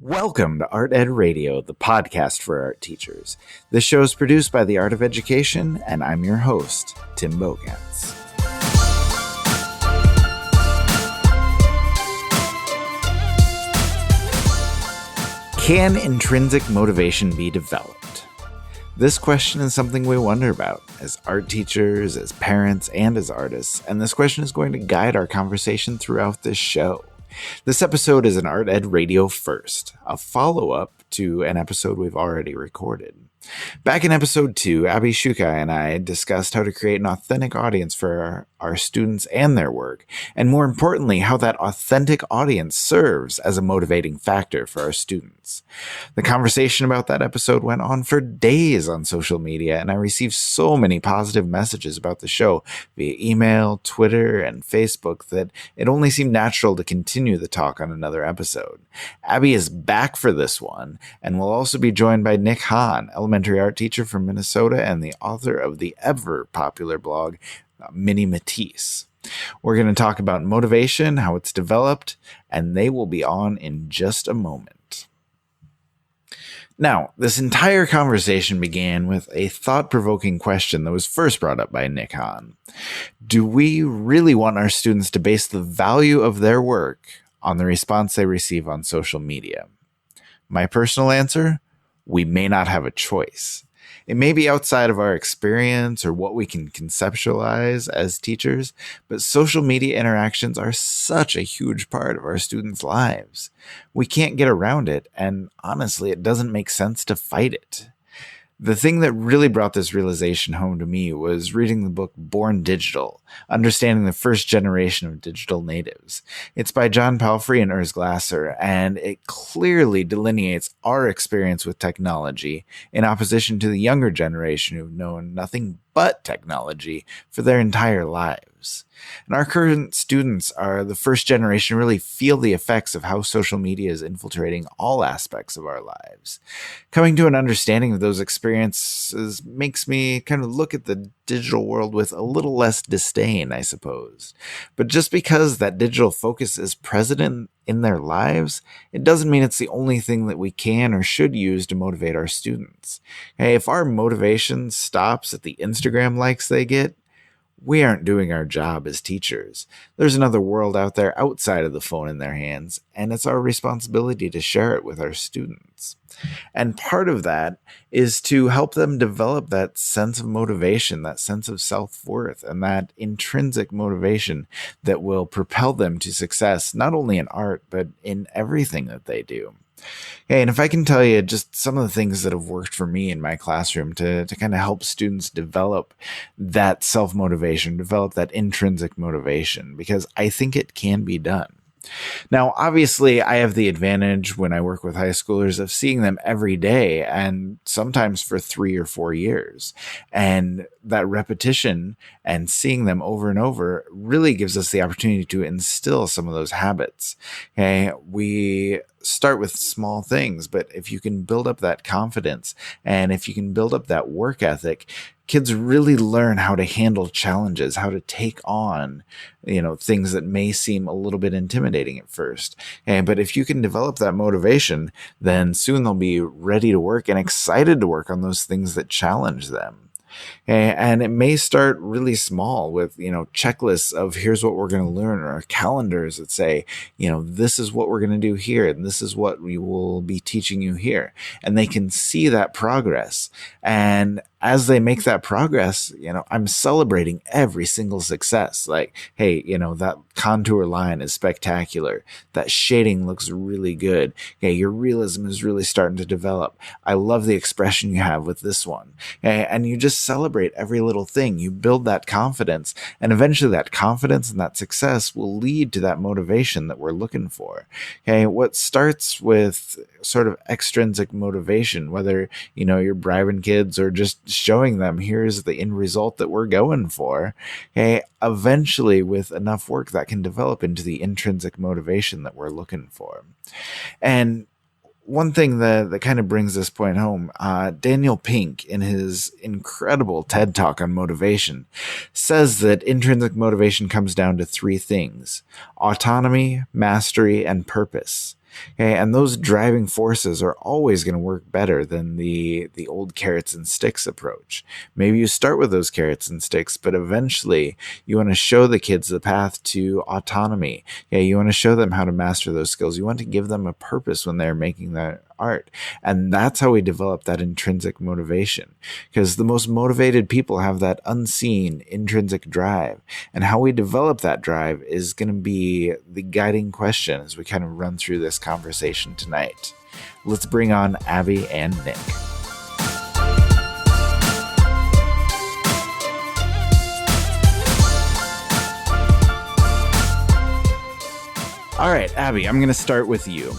Welcome to Art Ed Radio, the podcast for art teachers. This show is produced by the Art of Education, and I'm your host, Tim Bogans. Can intrinsic motivation be developed? This question is something we wonder about as art teachers, as parents, and as artists, and this question is going to guide our conversation throughout this show. This episode is an Art Ed Radio First, a follow-up to an episode we've already recorded. Back in episode 2, Abby Shukai and I discussed how to create an authentic audience for our students and their work, and more importantly, how that authentic audience serves as a motivating factor for our students. The conversation about that episode went on for days on social media, and I received so many positive messages about the show via email, Twitter, and Facebook that it only seemed natural to continue the talk on another episode. Abby is back for this one, and will also be joined by Nick Hahn, elementary art teacher from Minnesota and the author of the ever popular blog, Mini Matisse. We're going to talk about motivation, how it's developed, and they will be on in just a moment. Now, this entire conversation began with a thought-provoking question that was first brought up by Nick Hahn. Do we really want our students to base the value of their work on the response they receive on social media? My personal answer? We may not have a choice. It may be outside of our experience or what we can conceptualize as teachers, but social media interactions are such a huge part of our students' lives. We can't get around it, and honestly, it doesn't make sense to fight it. The thing that really brought this realization home to me was reading the book Born Digital, Understanding the First Generation of Digital Natives. It's by John Palfrey and Urs Glasser, and it clearly delineates our experience with technology in opposition to the younger generation who've known nothing but technology for their entire lives. And our current students are the first generation to really feel the effects of how social media is infiltrating all aspects of our lives. Coming to an understanding of those experiences makes me kind of look at the digital world with a little less disdain, I suppose. But just because that digital focus is present in their lives, it doesn't mean it's the only thing that we can or should use to motivate our students. Hey, if our motivation stops at the Instagram likes they get, we aren't doing our job as teachers. There's another world out there outside of the phone in their hands, and it's our responsibility to share it with our students. And part of that is to help them develop that sense of motivation, that sense of self-worth, and that intrinsic motivation that will propel them to success, not only in art, but in everything that they do. Okay, and if I can tell you just some of the things that have worked for me in my classroom to kind of help students develop that self-motivation, develop that intrinsic motivation, because I think it can be done. Now, obviously, I have the advantage when I work with high schoolers of seeing them every day and sometimes for 3 or 4 years. And that repetition and seeing them over and over really gives us the opportunity to instill some of those habits. Okay, we start with small things, but if you can build up that confidence and if you can build up that work ethic, kids really learn how to handle challenges, how to take on, things that may seem a little bit intimidating at first. But if you can develop that motivation, then soon they'll be ready to work and excited to work on those things that challenge them. And it may start really small with, checklists of here's what we're going to learn, or calendars that say, this is what we're going to do here, and this is what we will be teaching you here. And they can see that progress. And as they make that progress, I'm celebrating every single success. Like, hey, that contour line is spectacular. That shading looks really good. Okay, your realism is really starting to develop. I love the expression you have with this one. Okay, and you just celebrate every little thing. You build that confidence, and eventually that confidence and that success will lead to that motivation that we're looking for. Okay, what starts with sort of extrinsic motivation, whether, you're bribing kids or just showing them here's the end result that we're going for, okay, eventually with enough work that can develop into the intrinsic motivation that we're looking for. And one thing that kind of brings this point home, Daniel Pink, in his incredible TED Talk on motivation, says that intrinsic motivation comes down to 3 things: autonomy, mastery, and purpose. Okay, and those driving forces are always going to work better than the old carrots and sticks approach. Maybe you start with those carrots and sticks, but eventually you want to show the kids the path to autonomy. Yeah, you want to show them how to master those skills. You want to give them a purpose when they're making that art. And that's how we develop that intrinsic motivation. Because the most motivated people have that unseen intrinsic drive. And how we develop that drive is going to be the guiding question as we kind of run through this conversation tonight. Let's bring on Abby and Nick. All right, Abby, I'm going to start with you.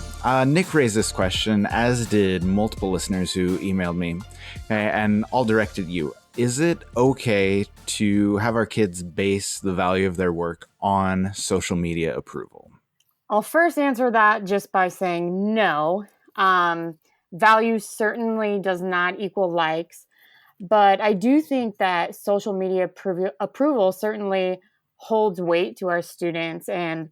Nick raised this question, as did multiple listeners who emailed me, and I'll direct it at you. Is it okay to have our kids base the value of their work on social media approval? I'll first answer that just by saying no. Value certainly does not equal likes, but I do think that social media approval certainly holds weight to our students, and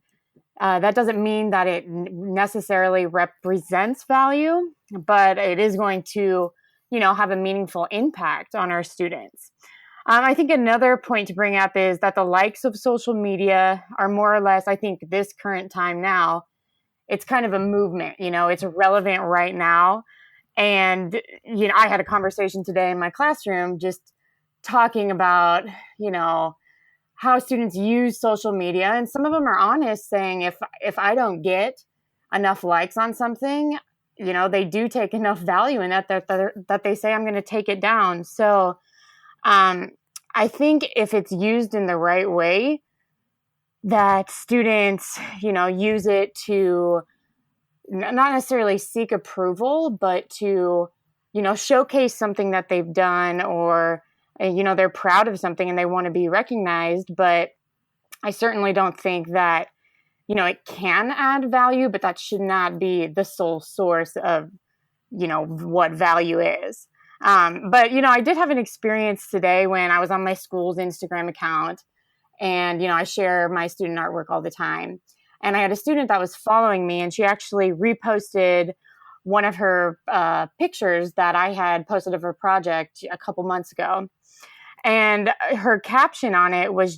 that doesn't mean that it necessarily represents value, but it is going to, have a meaningful impact on our students. I think another point to bring up is that the likes of social media are more or less, I think, this current time now, it's kind of a movement, it's relevant right now. And, I had a conversation today in my classroom just talking about, how students use social media. And some of them are honest, saying if I don't get enough likes on something, they do take enough value in that they say I'm going to take it down. So I think if it's used in the right way, that students, use it to not necessarily seek approval, but to, showcase something that they've done, or, they're proud of something and they want to be recognized. But I certainly don't think that, it can add value, but that should not be the sole source of, what value is. But, I did have an experience today when I was on my school's Instagram account, and, I share my student artwork all the time. And I had a student that was following me, and she actually reposted one of her pictures that I had posted of her project a couple months ago. And her caption on it was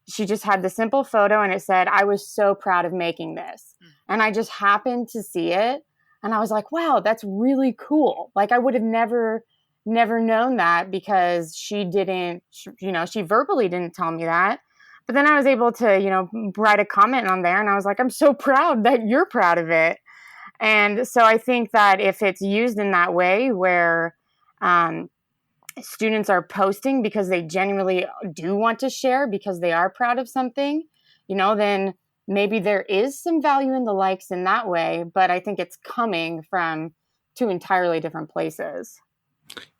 she just had the simple photo, and it said, "I was so proud of making this." And I just happened to see it. And I was like, wow, that's really cool. Like, I would have never known that, because she verbally didn't tell me that. But then I was able to, write a comment on there, and I was like, I'm so proud that you're proud of it. And so I think that if it's used in that way, where students are posting because they genuinely do want to share, because they are proud of something, then maybe there is some value in the likes in that way. But I think it's coming from two entirely different places.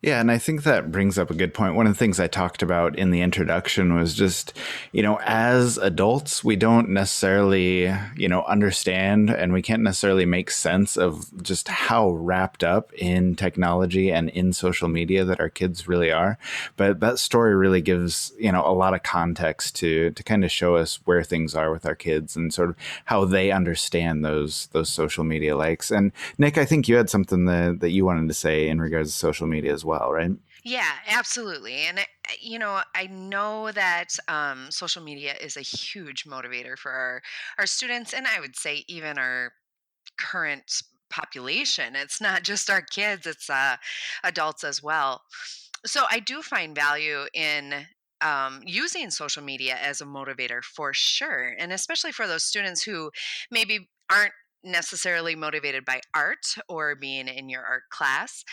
Yeah, and I think that brings up a good point. One of the things I talked about in the introduction was just, as adults, we don't necessarily, understand, and we can't necessarily make sense of just how wrapped up in technology and in social media that our kids really are. But that story really gives, a lot of context to kind of show us where things are with our kids and sort of how they understand those social media likes. And Nick, I think you had something that you wanted to say in regards to social media as well, right? Yeah, absolutely. And, I know that social media is a huge motivator for our students, and I would say even our current population. It's not just our kids, it's adults as well. So I do find value in using social media as a motivator for sure. And especially for those students who maybe aren't necessarily motivated by art or being in your art class.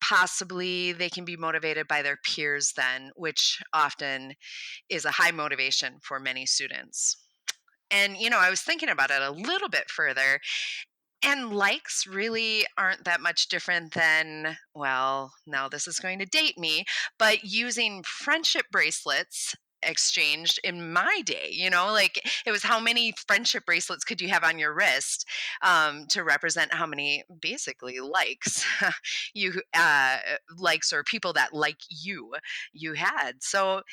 Possibly they can be motivated by their peers, then, which often is a high motivation for many students. And, I was thinking about it a little bit further, and likes really aren't that much different than, well, now this is going to date me, but using friendship bracelets exchanged in my day, like it was how many friendship bracelets could you have on your wrist to represent how many basically likes you likes or people that like you had. So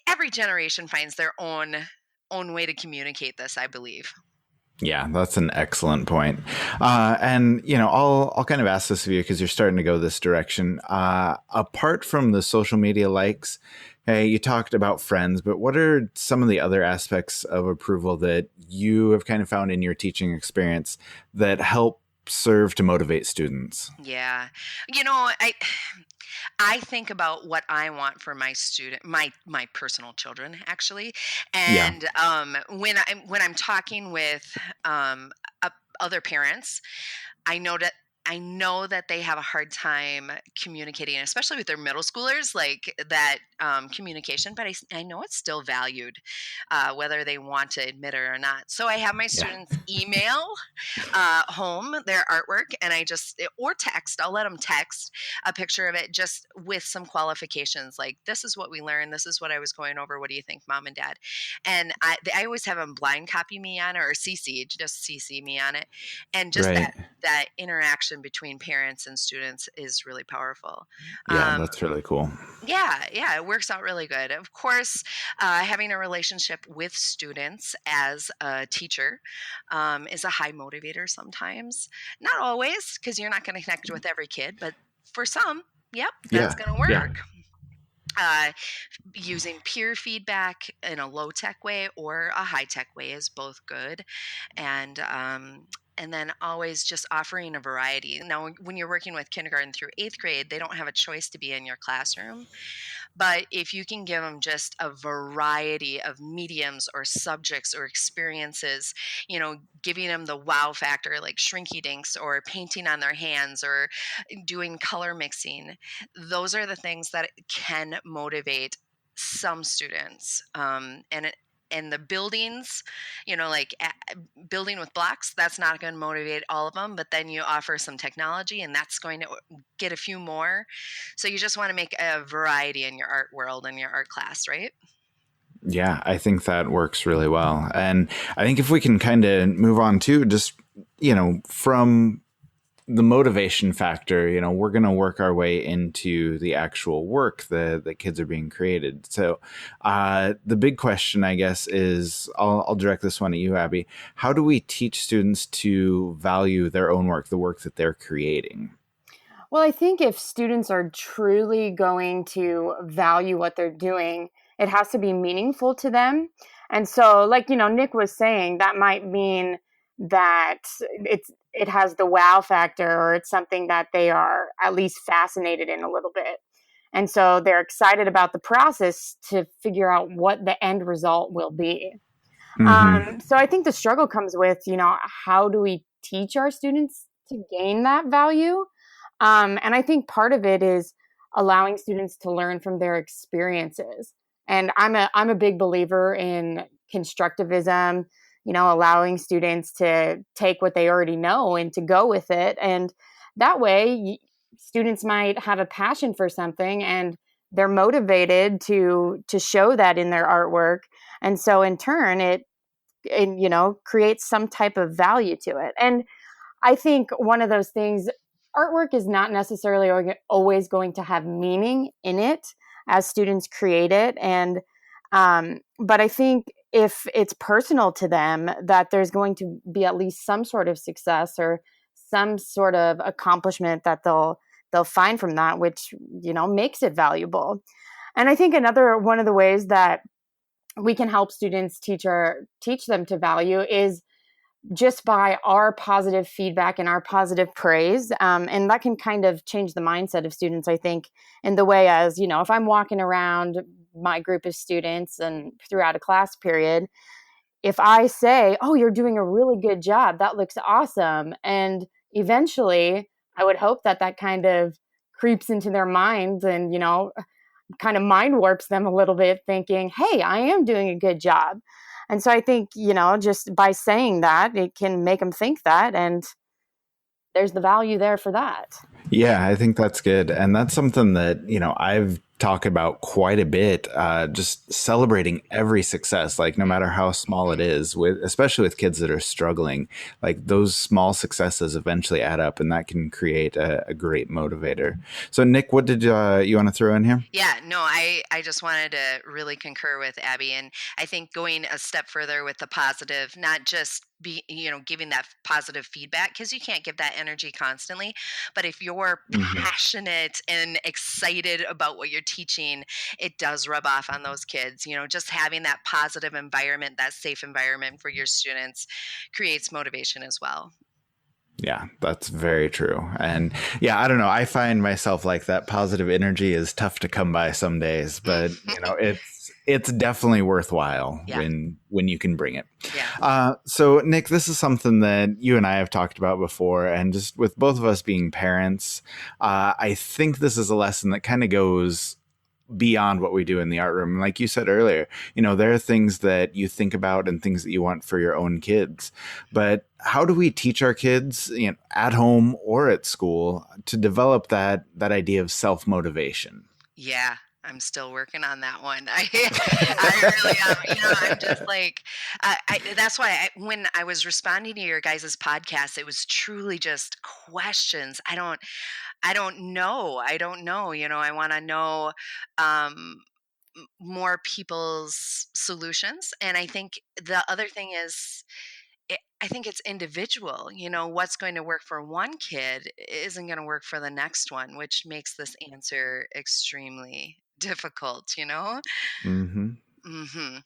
every generation finds their own way to communicate this, I believe. Yeah, that's an excellent point. And I'll kind of ask this of you because you're starting to go this direction. Apart from the social media likes, hey, you talked about friends, but what are some of the other aspects of approval that you have kind of found in your teaching experience that help serve to motivate students? Yeah. I think about what I want for my student, my personal children, actually. Yeah, And when I'm talking with uh, other parents, I know that I know that they have a hard time communicating, especially with their middle schoolers, like that communication. But I know it's still valued, whether they want to admit it or not. So I have my yeah, students email home their artwork, and or text. I'll let them text a picture of it, just with some qualifications, like, this is what we learned, this is what I was going over, what do you think, mom and dad? And I always have them blind copy me on it, or CC me on it. And just right. that interaction between parents and students is really powerful. Yeah, um, that's really cool. yeah, it works out really good. Of course, having a relationship with students as a teacher is a high motivator sometimes. Not always, because you're not going to connect with every kid, but for some, yep, that's Yeah, going to yeah, work. Uh, Using peer feedback in a low tech way or a high tech way is both good. And then always just offering a variety. Now, when you're working with kindergarten through eighth grade, they don't have a choice to be in your classroom. But if you can give them just a variety of mediums or subjects or experiences, giving them the wow factor, like shrinky dinks or painting on their hands or doing color mixing, those are the things that can motivate some students. And the buildings, like building with blocks, that's not going to motivate all of them. But then you offer some technology, and that's going to get a few more. So you just want to make a variety in your art world and your art class, right? yeah. I think that works really well. And I think if we can kind of move on to just, from the motivation factor, we're going to work our way into the actual work that kids are being created. So the big question, I guess, is I'll direct this one at you, Abby. How do we teach students to value their own work, the work that they're creating? Well, I think if students are truly going to value what they're doing, it has to be meaningful to them. And so, like, Nick was saying, that might mean that it has the wow factor, or it's something that they are at least fascinated in a little bit. And so they're excited about the process to figure out what the end result will be. Mm-hmm. So I think the struggle comes with, how do we teach our students to gain that value? And I think part of it is allowing students to learn from their experiences. And I'm a big believer in constructivism, allowing students to take what they already know and to go with it. And that way, students might have a passion for something, and they're motivated to show that in their artwork. And so in turn, it creates some type of value to it. And I think one of those things, artwork is not necessarily always going to have meaning in it as students create it. But I think if it's personal to them, that there's going to be at least some sort of success or some sort of accomplishment that they'll find from that, which, makes it valuable. And I think another one of the ways that we can help students teach them to value is just by our positive feedback and our positive praise. And that can kind of change the mindset of students, I think, in the way as, if I'm walking around my group of students and throughout a class period, if I say, oh, you're doing a really good job, that looks awesome. And eventually I would hope that kind of creeps into their minds and, kind of mind warps them a little bit, thinking, hey, I am doing a good job. And so I think, just by saying that, it can make them think that, and there's the value there for that. Yeah, I think that's good. And that's something that, I've talk about quite a bit, just celebrating every success, like no matter how small it is, with especially with kids that are struggling, like those small successes eventually add up, and that can create a great motivator. So, Nick, what did you want to throw in here? Yeah, no, I just wanted to really concur with Abby. And I think going a step further with the positive, not just giving that positive feedback, because you can't give that energy constantly. But if you're passionate and excited about what you're teaching, it does rub off on those kids. Just having that positive environment, that safe environment for your students creates motivation as well. Yeah, that's very true. And yeah, I don't know. I find myself like that positive energy is tough to come by some days, but it's definitely worthwhile Yeah. when you can bring it. Yeah. So Nick, this is something that you and I have talked about before, and just with both of us being parents, I think this is a lesson that kind of goes beyond what we do in the art room. Like you said earlier, there are things that you think about and things that you want for your own kids. But how do we teach our kids, at home or at school, to develop that idea of self-motivation? Yeah, I'm still working on that one. I really am. I'm just like, that's why when I was responding to your guys' podcast, it was truly just questions. I don't know. I don't know. I want to know more people's solutions. And I think the other thing is, I think it's individual. What's going to work for one kid isn't going to work for the next one, which makes this answer extremely difficult. Mm-hmm. Mm-hmm.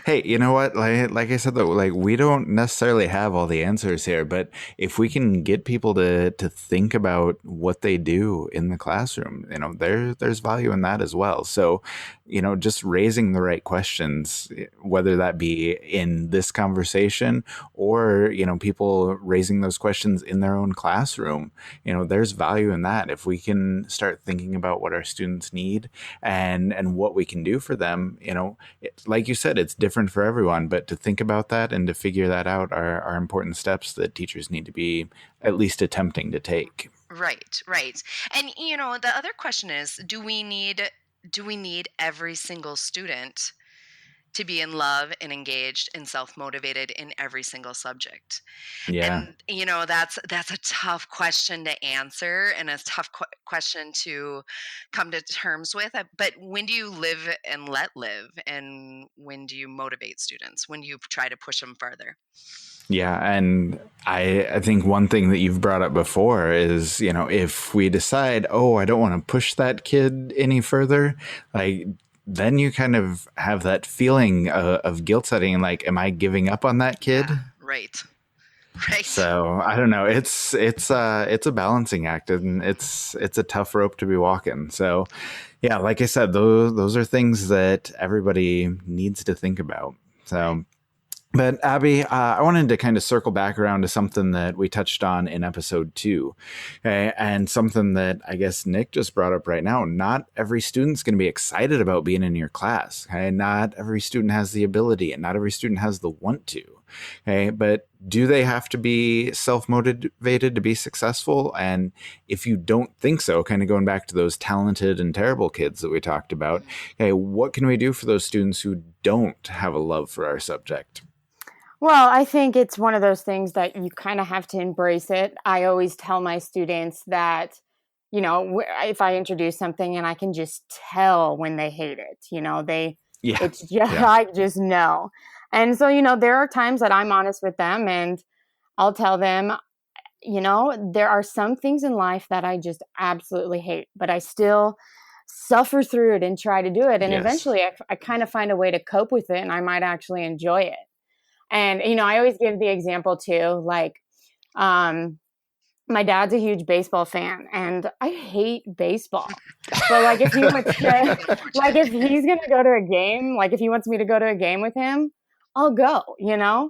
Hey, you know what? Like I said though, like we don't necessarily have all the answers here, but if we can get people to think about what they do in the classroom, there's value in that as well. So, just raising the right questions, whether that be in this conversation or, people raising those questions in their own classroom, there's value in that. If we can start thinking about what our students need and what we can do for them, like you said, it's different for everyone, but to think about that and to figure that out are important steps that teachers need to be at least attempting to take. Right, right. And the other question is, do we need every single student to be in love and engaged and self-motivated in every single subject? Yeah. And that's a tough question to answer, and a tough question to come to terms with. But when do you live and let live, and when do you motivate students? When do you try to push them farther? Yeah, and I think one thing that you've brought up before is, if we decide, oh, I don't want to push that kid any further, like then you kind of have that feeling of guilt setting, like, am I giving up on that kid? Yeah, right. Right. So I don't know. It's a balancing act, and it's a tough rope to be walking. So yeah, like I said, those are things that everybody needs to think about. So. But Abby, I wanted to kind of circle back around to something that we touched on in episode 2, okay? And something that I guess Nick just brought up right now. Not every student's going to be excited about being in your class. Okay? Not every student has the ability, and not every student has the want to. Okay? But do they have to be self-motivated to be successful? And if you don't think so, kind of going back to those talented and terrible kids that we talked about, okay, what can we do for those students who don't have a love for our subject? Well, I think it's one of those things that you kind of have to embrace it. I always tell my students that, if I introduce something and I can just tell when they hate it, it's just, Yeah. I just know. And so, there are times that I'm honest with them and I'll tell them, there are some things in life that I just absolutely hate, but I still suffer through it and try to do it. And eventually I kind of find a way to cope with it, and I might actually enjoy it. And, I always give the example too, like, my dad's a huge baseball fan and I hate baseball. But like, if he wants to, like, if he's going to go to a game, like if he wants me to go to a game with him, I'll go, Yeah.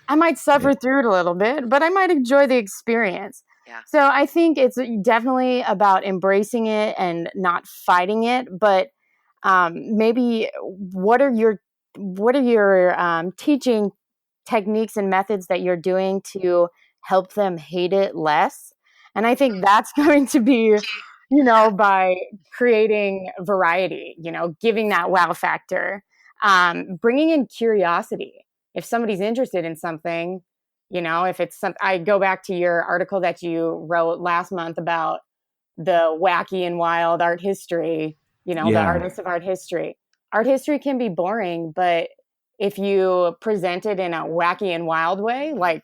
I might suffer through it a little bit, but I might enjoy the experience. Yeah. So I think it's definitely about embracing it and not fighting it. But maybe what are your teaching techniques and methods that you're doing to help them hate it less? And I think that's going to be, by creating variety, giving that wow factor, bringing in curiosity. If somebody's interested in something, if it's I go back to your article that you wrote last month about the wacky and wild art history, the artists of art history. Art history can be boring, but if you present it in a wacky and wild way, like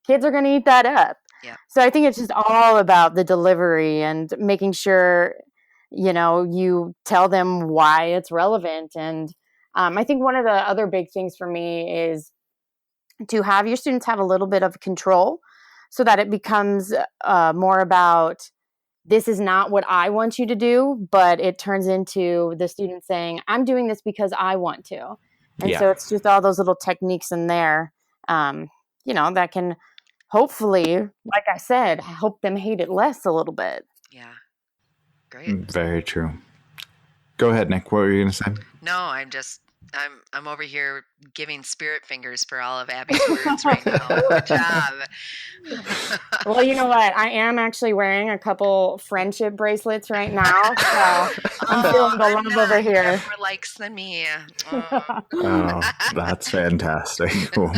kids are going to eat that up. Yeah. So I think it's just all about the delivery and making sure, you tell them why it's relevant. And I think one of the other big things for me is to have your students have a little bit of control so that it becomes more about, this is not what I want you to do, but it turns into the student saying, I'm doing this because I want to. And so it's just all those little techniques in there, that can hopefully, like I said, help them hate it less a little bit. Yeah. Great. Very true. Go ahead, Nick. What were you going to say? No, I'm over here giving spirit fingers for all of Abby's words right now. Good job. Well, you know what? I am actually wearing a couple friendship bracelets right now. So I'm feeling the love over here. You have more likes than me. Oh, that's fantastic. All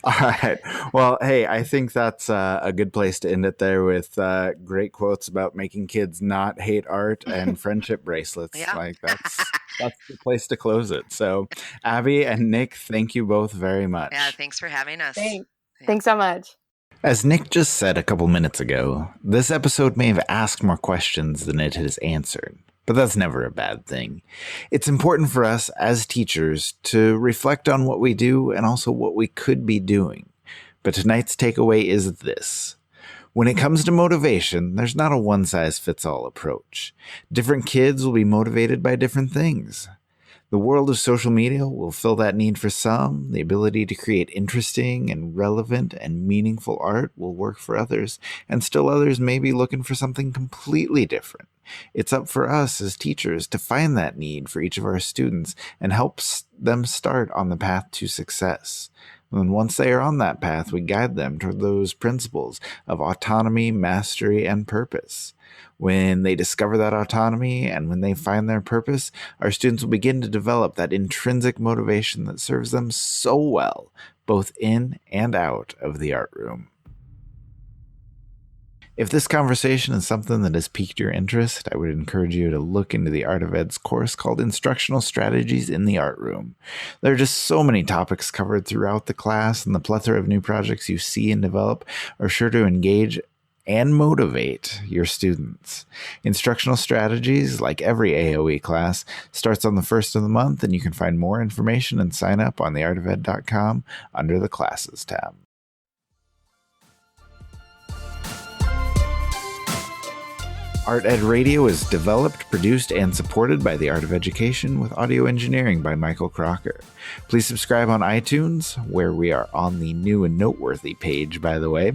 right. Well, hey, I think that's a good place to end it there with great quotes about making kids not hate art and friendship bracelets. Yeah. Like that's the place to close it. So, Abby and Nick, thank you both very much. Yeah, thanks for having us. Thanks so much. As Nick just said a couple minutes ago, this episode may have asked more questions than it has answered, but that's never a bad thing. It's important for us as teachers to reflect on what we do and also what we could be doing. But tonight's takeaway is this. When it comes to motivation, there's not a one-size-fits-all approach. Different kids will be motivated by different things. The world of social media will fill that need for some. The ability to create interesting and relevant and meaningful art will work for others, and still others may be looking for something completely different. It's up for us as teachers to find that need for each of our students and help them start on the path to success. And once they are on that path, we guide them toward those principles of autonomy, mastery, and purpose. When they discover that autonomy and when they find their purpose, our students will begin to develop that intrinsic motivation that serves them so well, both in and out of the art room. If this conversation is something that has piqued your interest, I would encourage you to look into the Art of Ed's course called Instructional Strategies in the Art Room. There are just so many topics covered throughout the class, and the plethora of new projects you see and develop are sure to engage and motivate your students. Instructional Strategies, like every AOE class, starts on the first of the month, and you can find more information and sign up on theartofed.com under the Classes tab. Art Ed Radio is developed, produced, and supported by the Art of Education with audio engineering by Michael Crocker. Please subscribe on iTunes, where we are on the new and noteworthy page, by the way.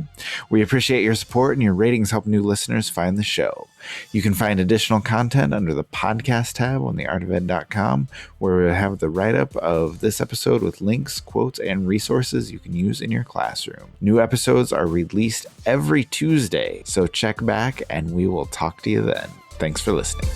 We appreciate your support, and your ratings help new listeners find the show. You can find additional content under the podcast tab on theartofed.com, where we have the write-up of this episode with links, quotes, and resources you can use in your classroom. New episodes are released every Tuesday, so check back and we will talk to you then. Thanks for listening.